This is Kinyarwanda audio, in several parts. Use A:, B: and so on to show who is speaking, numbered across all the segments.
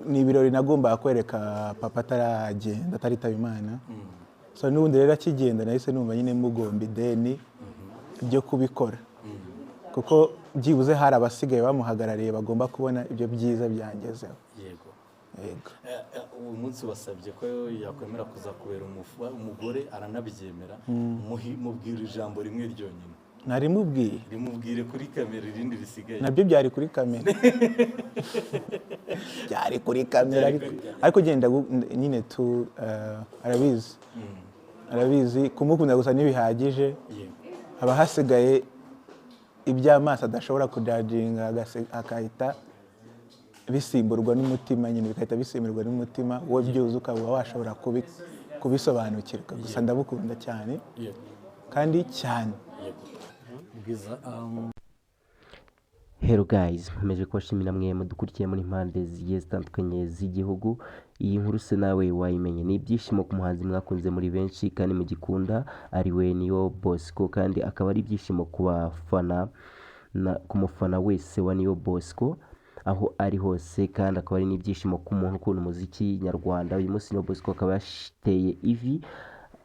A: ni ibirori nagombaga kwereka papa ataragenda ataritaba Imana. So n'ubundi rero akigenda nahise numva nyine mugomba ideni ryo kubikora, kuko byibuze hari abasigaye bamuhagarariye bagomba kubona ibyo byiza byangezeho.
B: Yego. Uwo munsi wasabye ko yakwemera kuzakubera umugore, aranabyemera. Mubwira ijambo rimwe ryonyine.
A: Narimubwiye.
B: Rimubwire kuri kamera, irindi risigaye.
A: Nabyo byari kuri kamera. Byari kuri kamera ariko genda nyine arabizi kumukunda gusa ntibihagije. Haba hasigaye iby'amaso adashobora kujajinga, akahita bisimburwa n'umutima, nyine bikahita bisimburwa n'umutima, wowe byuze ukaba washobora kubisobanukirwa. Gusa ndabukunda cyane kandi cyane.
C: Hello guys, mmeje kubashimira mwe mudukurikiye muri impande zigiye zitandukanye z'igihugu. Iyi nkuru se nawe wayimenye, ni ibyishimo ku muhanzi mwakunze muri benshi kandi mugikunda, ariwe Nio Bosco, kandi akaba ari ibyishimo ku bafana ku mufana wese wa Nio Bosco aho ari hose, kandi akaba ari n'ibyishimo ku muntu ukunda umuziki nyarwanda. Uyu munsi Nio Bosco akaba yateye ivi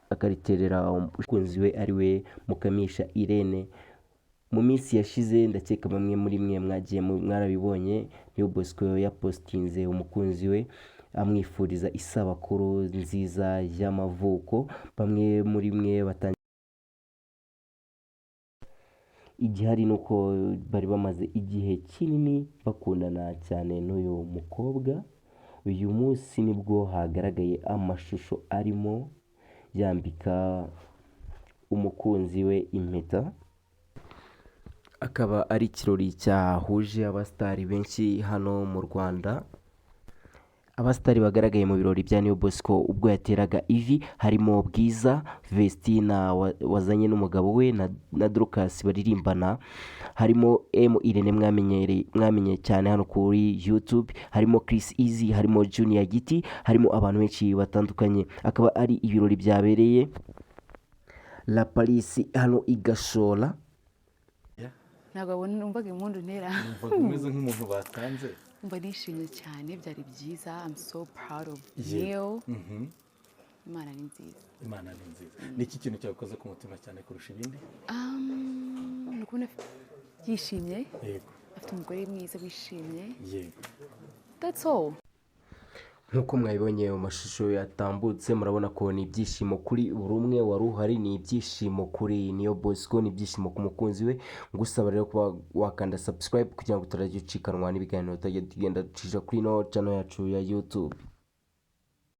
C: akariterera umukunzi we ariwe Mukamisha Irene. Mu minsi yashize ndakeka bamwe muri mwe mwagiye mwarabibonye, Nio Bosco yapostinze umukunzi we amwifuriza isabukuru nziza y'amavuko. Bamwe muri mwe batangiye igihari nuko bari bamaze igihe kinini bakundana cyane n'uyu mukobwa. Uyu munsi nibwo hagaragaye amashusho arimo yambika umukunzi we impeta. Akaba ari ikirori cyahuje abasitari benshi hano mu Rwanda. Abasitari bagaragaye mu birori bya Nio Bosco ubwo yateraga ivi harimo Bwiza, Vestina wazanye n'umugabo we na Dorcas baririmbana, harimo Irene mwamenye cyane hano kuri YouTube, harimo Chris Easy, harimo Junior Giti, harimo abantu benshi batandukanye. Akaba ari ibirori byabereye La Paris hano i Gashora.
D: Ntabwo numvaga impundu ntera.
B: Umeze nk'umuntu batanze.
D: Mba nishimye cyane, byari byiza. I'm so proud of Nio. Imana ni nziza.
B: Niki kintu cyakoze ku mutima cyane kurusha ibindi?
D: Nukubona yishimye.
B: Yego.
D: Afite umugore mwiza wishimye.
B: Yego.
D: That's all.
C: Nkuko mwabibonye mu mashusho yatambutse, murabona ko ni ibyishimo kuri buri umwe wari uhari, ni ibyishimo kuri Nio Bosco, ni ibyishimo ku mukunzi we. Ngusaba rero kuba wakanda subscribe kugira ngo utarajya ucikanwa n'ibiganiro tugenda ducisha kuri no channel yacu ya YouTube.